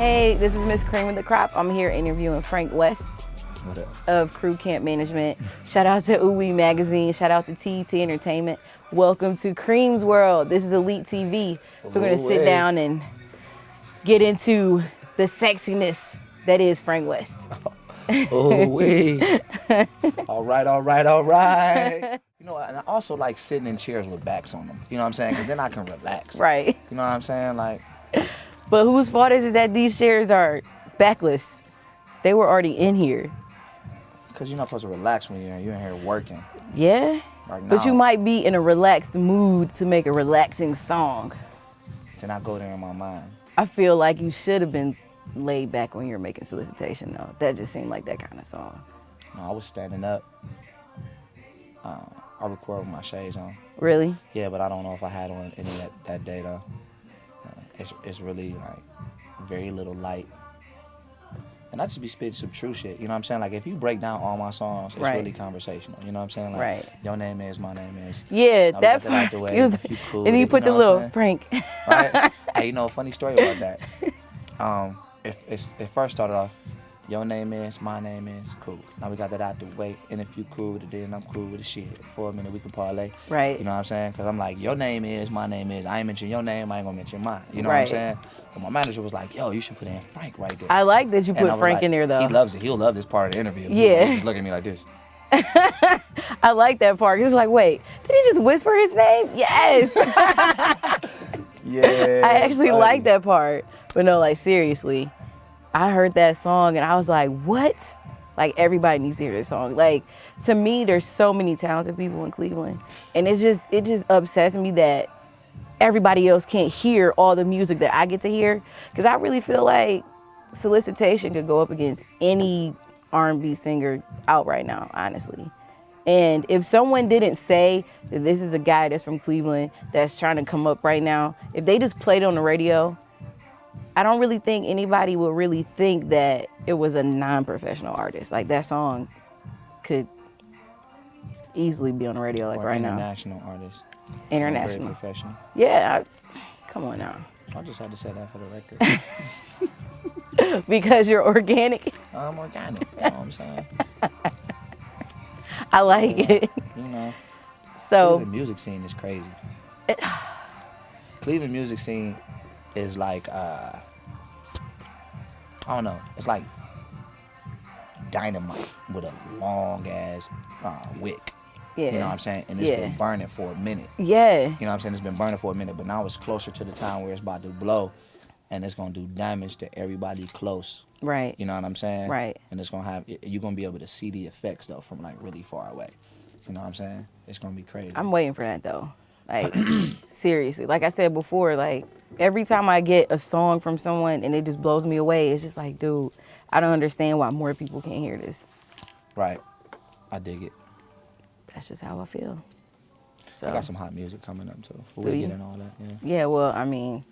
Hey, this is Miss Cream with the Crop. I'm here interviewing Franc West of Crew Camp Management. Shout out to Ooey Magazine. Shout out to TET Entertainment. Welcome to Cream's World. This is Elite TV. So we're going to sit down and get into the sexiness that is Franc West. Oh, wait. All right. You know, and I also like sitting in chairs with backs on them. You know what I'm saying? Because then I can relax. Right. You know what I'm saying? Like. But whose fault is it that these chairs are backless? They were already in here. Because you're not supposed to relax when you're in here working. Yeah? Right now. But you might be in a relaxed mood to make a relaxing song. Then I go there in my mind. I feel like you should have been laid back when you were making Solicitation, though. That just seemed like that kind of song. No, I was standing up. I recorded with my shades on. Really? Yeah, but I don't know if I had on any that day, though. It's really, like, very little light. And I just be spitting some true shit, you know what I'm saying? Like, if you break down all my songs, it's really conversational, you know what I'm saying? Like, your name is, my name is. Yeah, that out the way, if you cool, and then you put the little Frank. Right? Hey, you know, a funny story about that. It first started off, your name is, my name is, cool. Now we got that out the way, and if you cool with it, then I'm cool with the shit. For a minute, we can parlay. Right. You know what I'm saying? Because I'm like, your name is, my name is. I ain't mention your name, I ain't gonna mention mine. You know what I'm saying? But my manager was like, yo, you should put in Frank right there. I like that you put Frank in there, though. He loves it. He'll love this part of the interview. Yeah. He'll just look at me like this. I like that part. It's like, wait, did he just whisper his name? Yes. Yeah. I actually like that part. But no, like, seriously, I heard that song and I was like, what? Like, everybody needs to hear this song. Like, to me, there's so many talented people in Cleveland. And it just upsets me that everybody else can't hear all the music that I get to hear. Because I really feel like Solicitation could go up against any R&B singer out right now, honestly. And if someone didn't say that this is a guy that's from Cleveland that's trying to come up right now, if they just played on the radio, I don't really think anybody would really think that it was a non-professional artist. Like, that song could easily be on the radio, like, right now. International artist. International. Very professional. Yeah, come on now. I just had to say that for the record. Because you're organic? I'm organic, you know what I'm saying? I like it. You know, So Cleveland music scene is crazy. Cleveland music scene is like, I don't know, it's like dynamite with a long ass wick. yeah. You know what I'm saying? And it's been burning for a minute. Yeah. You know what I'm saying? It's been burning for a minute, but now it's closer to the time where it's about to blow, and it's gonna do damage to everybody close. Right. You know what I'm saying? Right. And it's gonna have, you're gonna be able to see the effects though from like really far away. You know what I'm saying? It's gonna be crazy. I'm waiting for that though. Like, seriously. Like I said before, like, every time I get a song from someone and it just blows me away, it's just like, dude, I don't understand why more people can't hear this. Right. I dig it. That's just how I feel. So I got some hot music coming up too. We'll get into all that. Yeah. Yeah, well, I mean,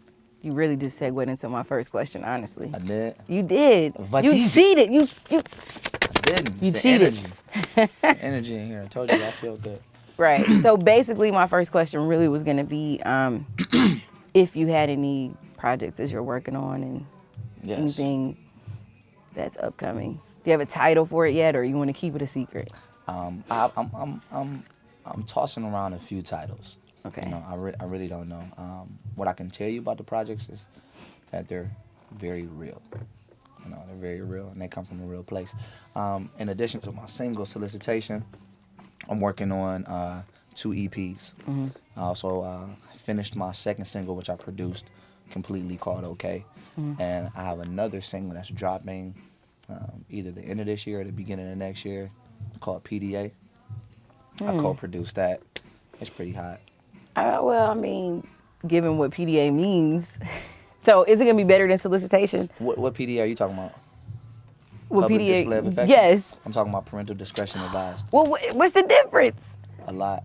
you really just segued into my first question, honestly. I did. You did. What You is cheated. You I didn't. You It's the cheated. Energy. The energy in here. I told you I feel good. Right. So basically, my first question really was going to be if you had any projects that you're working on and anything that's upcoming. Do you have a title for it yet, or you want to keep it a secret? I'm tossing around a few titles. Okay. You know, I really don't know. What I can tell you about the projects is that they're very real. You know, they're very real and they come from a real place. In addition to my single Solicitation, I'm working on 2 EPs. Mm-hmm. I also finished my second single, which I produced completely, called Okay. Mm-hmm. And I have another single that's dropping either the end of this year or the beginning of next year, called PDA. I co-produced that. It's pretty hot. Well, I mean, given what PDA means, so is it going to be better than Solicitation? What PDA are you talking about? What Public PDA? display of affection? Yes. I'm talking about parental discretion advised. Well, what's the difference? A lot.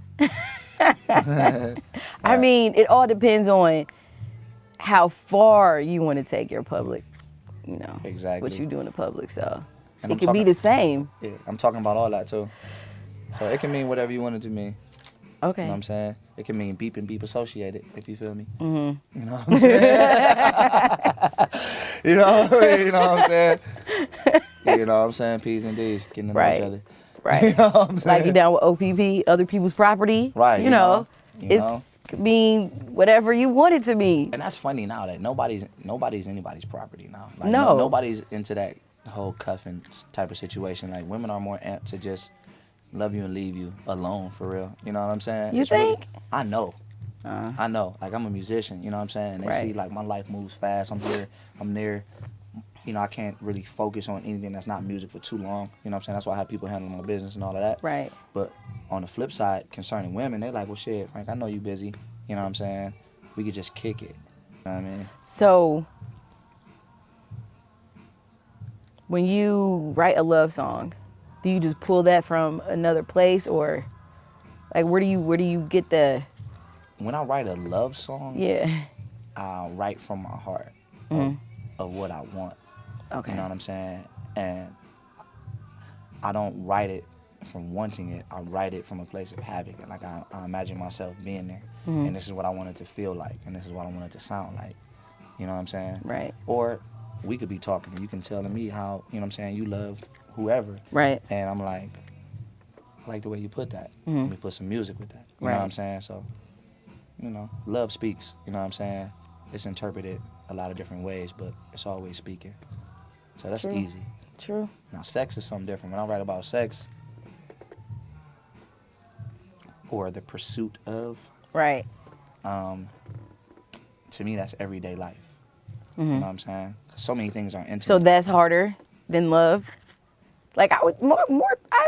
I mean, it all depends on how far you want to take your public, you know, Exactly. what you do in the public. So And it I'm could be talking- the same. Yeah, I'm talking about all that too. So it can mean whatever you want it to mean. Okay. You know what I'm saying? It can mean beep and beep associated, if you feel me. Mm-hmm. You know what I'm saying? You know what I'm saying? You know what I'm saying? P's and D's, getting to know each other. Right. You know what I'm saying? Like you down with OPP, other people's property. Right. You know. You It know? could mean whatever you want it to mean. And that's funny now that nobody's anybody's property now. Like, No. Nobody's into that whole cuffing type of situation. Like, women are more amped to just love you and leave you alone, for real. You know what I'm saying? You think? I know. I know. Like, I'm a musician, you know what I'm saying? And they see, like, my life moves fast. I'm here, I'm there. You know, I can't really focus on anything that's not music for too long. You know what I'm saying? That's why I have people handling my business and all of that. Right. But on the flip side, concerning women, they like, well, shit, Frank, I know you busy. You know what I'm saying? We could just kick it. You know what I mean? So, when you write a love song, do you just pull that from another place, or like where do you get the? When I write a love song, Yeah. I write from my heart of what I want. Okay. You know what I'm saying? And I don't write it from wanting it. I write it from a place of having it. Like, I imagine myself being there, and this is what I want it to feel like, and this is what I want it to sound like. You know what I'm saying? Right. Or we could be talking, and you can tell me how, you know what I'm saying, you love whoever. Right. And I'm like, I like the way you put that. Let me put some music with that. You know what I'm saying? So, you know, love speaks. You know what I'm saying? It's interpreted a lot of different ways, but it's always speaking. So that's easy. True. Now, sex is something different. When I write about sex, or the pursuit of, Right. to me, that's everyday life. You know what I'm saying? 'Cause so many things are intimate. So that's harder than love. Like I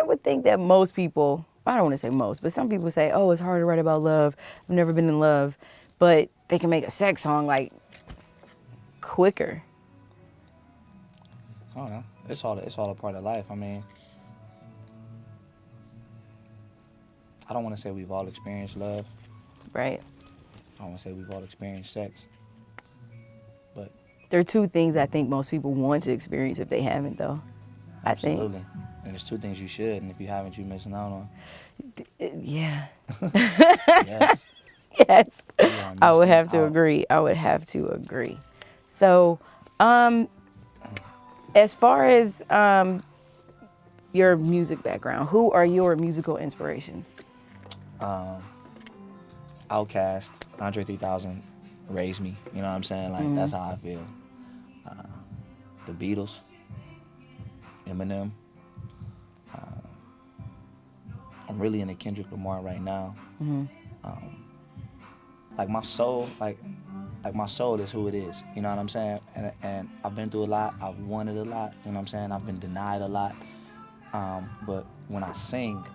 would think that most people, I don't want to say most, but some people say, oh, it's hard to write about love. I've never been in love, but they can make a sex song like quicker. I don't know. It's all a part of life. I mean, I don't want to say we've all experienced love. Right. I don't want to say we've all experienced sex. But There are two things I think most people want to experience if they haven't, though. absolutely. And there's two things you should, and if you haven't, you're missing out on. Yeah. Yes. Yes. You are I would missing have to out. agree. I would have to agree. So, as far as your music background, who are your musical inspirations? Outkast, Andre 3000 raised me. You know what I'm saying? Like, that's how I feel. The Beatles, Eminem. I'm really into Kendrick Lamar right now. Like, my soul, like my soul is who it is. You know what I'm saying? And I've been through a lot. I've wanted a lot. You know what I'm saying? I've been denied a lot. But when I sing,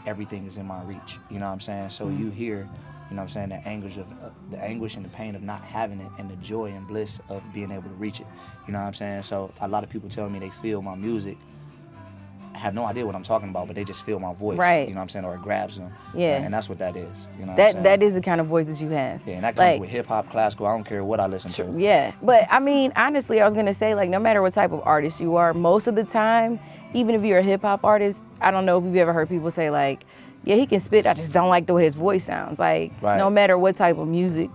everything is in my reach. You know what I'm saying? So you hear, you know what I'm saying, the anguish and the pain of not having it, and the joy and bliss of being able to reach it. You know what I'm saying? So a lot of people tell me they feel my music. I have no idea what I'm talking about, but they just feel my voice. Right. You know what I'm saying? Or it grabs them. Yeah. And that's what that is. You know what I'm saying? That is the kind of voice that you have. Yeah, and that comes Like, with hip hop, classical. I don't care what I listen to. yeah, but I mean, honestly, I was gonna say, like, no matter what type of artist you are, most of the time, even if you're a hip hop artist, I don't know if you've ever heard people say, like, yeah, he can spit, I just don't like the way his voice sounds. Like, no matter what type of music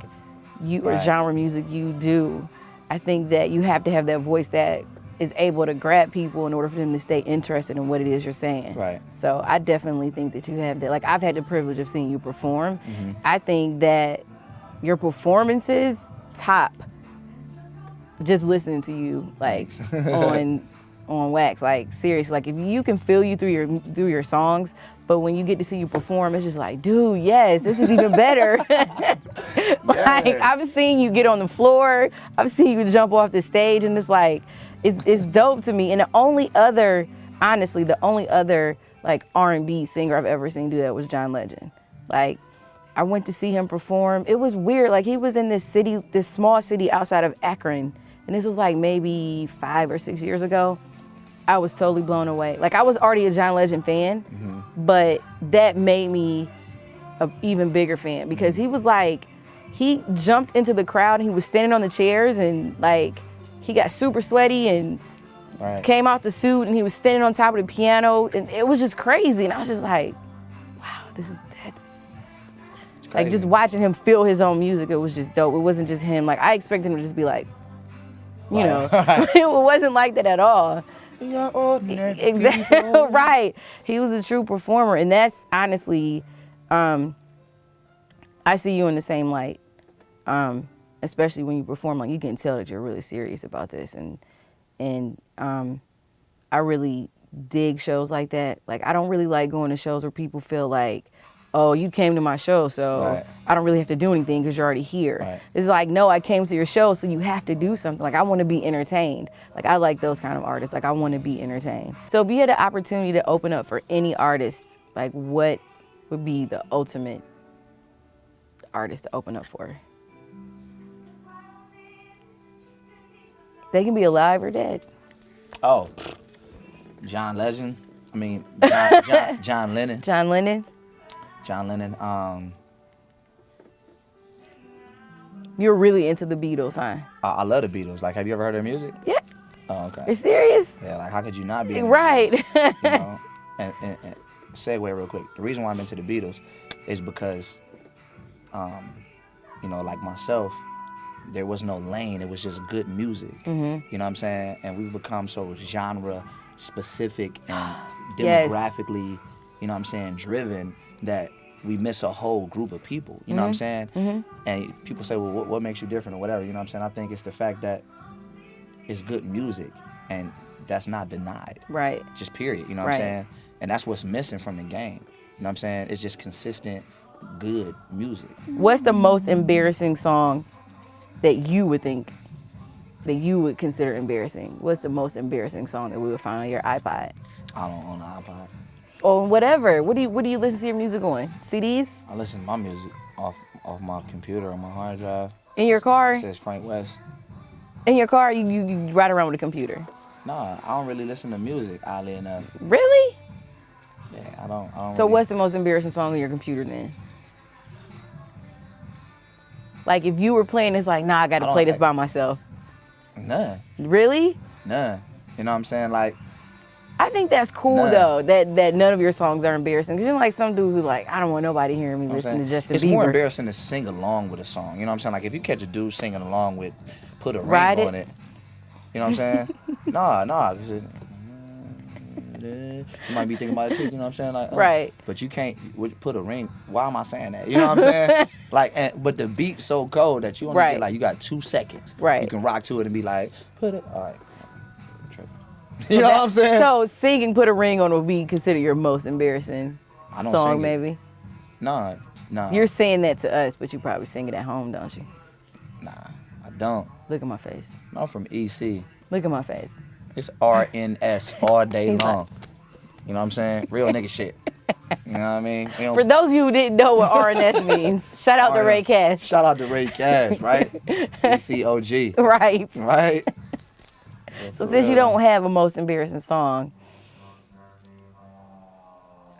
or genre music you do, I think that you have to have that voice that is able to grab people in order for them to stay interested in what it is you're saying. Right. So I definitely think that you have that. Like, I've had the privilege of seeing you perform. I think that your performances top just listening to you, like, on wax. Like, seriously, like, if you can feel you through your songs, but when you get to see you perform, it's just like, dude, yes, this is even better. Like, I've seen you get on the floor, I've seen you jump off the stage, and it's like, it's dope to me. And the only other like R&B singer I've ever seen do that was John Legend. Like, I went to see him perform. It was weird. Like, he was in this small city outside of Akron, and this was like maybe 5 or 6 years ago. I was totally blown away. Like, I was already a John Legend fan, but that made me an even bigger fan, because he was like, he jumped into the crowd and he was standing on the chairs, and like, he got super sweaty and came out the suit, and he was standing on top of the piano, and it was just crazy. And I was just like, wow, Like just Crazy. watching him feel his own music, it was just dope. It wasn't just him. Like I expected him to just be like, you know, it wasn't like that at all. You're ordinary Exactly. people. Right. He was a true performer, and that's honestly, I see you in the same light. Especially when you perform, like you can tell that you're really serious about this, and I really dig shows like that. Like I don't really like going to shows where people feel like, oh, you came to my show, so Right. I don't really have to do anything because you're already here. Right. It's like, no, I came to your show, so you have to do something. Like I want to be entertained. Like I like those kind of artists. Like I want to be entertained. So if you had the opportunity to open up for any artist, like what would be the ultimate artist to open up for? They can be alive or dead. Oh, John Legend. I mean, John Lennon. John Lennon. John Lennon. You're really into the Beatles, huh? I love the Beatles. Like, have you ever heard their music? Yeah. Oh, okay. You're serious? Yeah, like, how could you not be into Right. the Beatles, you know? And segue real quick. The reason why I'm into the Beatles is because, you know, like myself, there was no lane. It was just good music. Mm-hmm. You know what I'm saying? And we've become so genre specific and Yes. demographically, you know what I'm saying, driven that we miss a whole group of people. You know what I'm saying? Mm-hmm. And people say, well, what makes you different or whatever. You know what I'm saying? I think it's the fact that it's good music, and that's not denied. Right. Just period. You know what Right. I'm saying? And that's what's missing from the game. You know what I'm saying? It's just consistent, good music. What's the most embarrassing song that you would think, that you would consider embarrassing? What's the most embarrassing song that we would find on your iPod? I don't own an iPod. Or whatever. What do you listen to your music on? CDs? I listen to my music off my computer on my hard drive. In your car? It says Franc West. In your car, you ride around with a computer. Nah, I don't really listen to music, oddly enough. Really? Yeah, I don't So really. what's the most embarrassing song on your computer then? Like if you were playing, it's like, nah, I gotta I don't play this like- by myself. None. Really? None. You know what I'm saying? Like, I think that's cool None. though, that none of your songs are embarrassing. Cause you know, like some dudes who like, I don't want nobody hearing me you know what I'm listen to saying? Justin It's Bieber. more embarrassing to sing along with a song. You know what I'm saying? Like, if you catch a dude singing along with Put a Ride Ring It. on it. You know what I'm saying? Nah. 'Cause you might be thinking about it too, you know what I'm saying? Like, Right. But you can't put a ring. Why am I saying that? You know what I'm saying? Like, but the beat's so cold that you only Right. get like, you got 2 seconds. Right. You can rock to it and be like, put it. All right. You know what I'm saying? So singing "Put a Ring on" would be considered your most embarrassing I don't song, sing it. maybe. Nah. You're saying that to us, but you probably sing it at home, don't you? Nah, I don't. Look at my face. I'm from EC. Look at my face. It's RNS all day He's long. You know what I'm saying? Real nigga shit. You know what I mean? We don't- For those of you who didn't know what RNS means, shout out to Ray Cash. Shout out to Ray Cash, right? ECOG, Right. right? So since you don't have a most embarrassing song,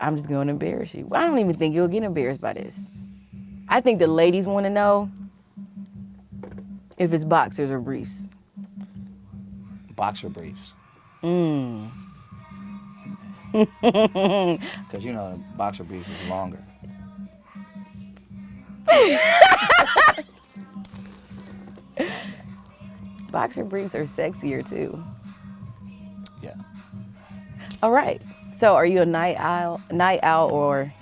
I'm just going to embarrass you. I don't even think you'll get embarrassed by this. I think the ladies want to know if it's boxers or briefs. Boxer briefs. Mm. Because, you know, boxer briefs is longer. Boxer briefs are sexier too. Yeah. All right. So are you a night owl or?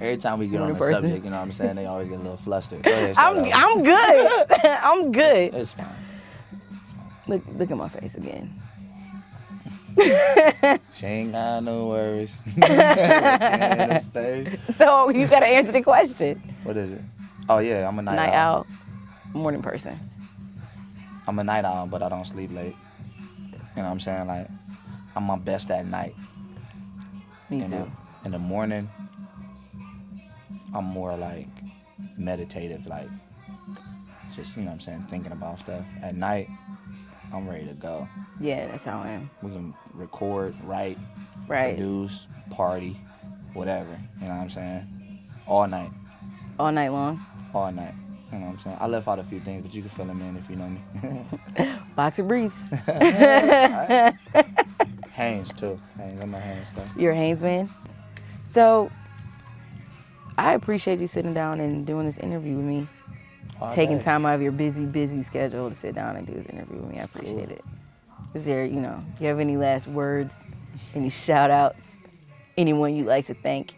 Every time we get on Morning the person. subject, you know what I'm saying, they always get a little flustered. Go ahead, start off. I'm good. I'm good. It's fine. Look at my face again. She ain't got no worries. In the face. So you gotta answer the question. What is it? Oh, yeah, I'm a Night owl, morning person. I'm a night owl, but I don't sleep late. You know what I'm saying? Like, I'm my best at night. Me You too. know, in the morning, I'm more like meditative, like just, you know what I'm saying, thinking about stuff. At night, I'm ready to go. Yeah, that's how I am. We can record, write, Right. produce, party, whatever. You know what I'm saying? All night. All night long. All night. You know what I'm saying? I left out a few things, but you can fill them in if you know me. Boxer briefs. Alright. Hanes, too. Hanes, I'm a Hanes guy. You're a Haynes man. So I appreciate you sitting down and doing this interview with me. All Taking day. time out of your busy schedule to sit down and do this interview with me. I appreciate it. Is there, you know, you have any last words, any shout outs, anyone you'd like to thank?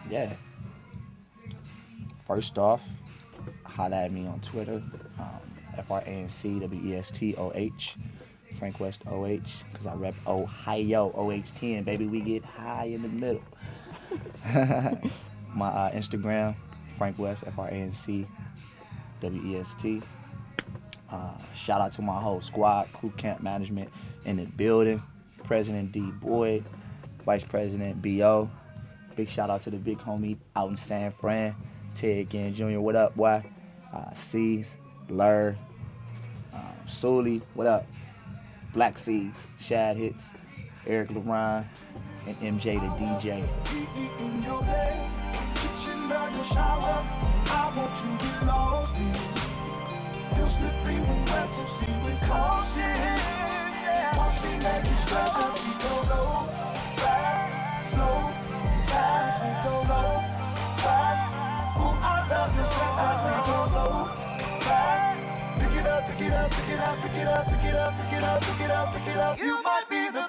Yeah. First off, holla at me on Twitter, FRANCWESTOH, Franc West OH, because I rep Ohio, OH10, baby, we get high in the middle. My Instagram, Franc West, FRANCWEST. Shout out to my whole squad, crew camp management in the building, President D. Boyd, Vice President B.O., big shout out to the big homie out in San Fran, Ted Gann Jr., what up, boy? C's, Lur, Sully, what up? Black Seeds, Shad Hits, Eric LaRon, and MJ the DJ. In your bed, kitchen or your shower, I want you to get lost in. You're slippery when wet, so see with caution. Watch me make you stretch as we go low, fast, slow, fast, we go low, fast. Ooh, I love your sex as we go slow, fast. Pick it up, pick it up, pick it up, pick it up, pick it up, pick it up, pick it up, pick it up. You might be the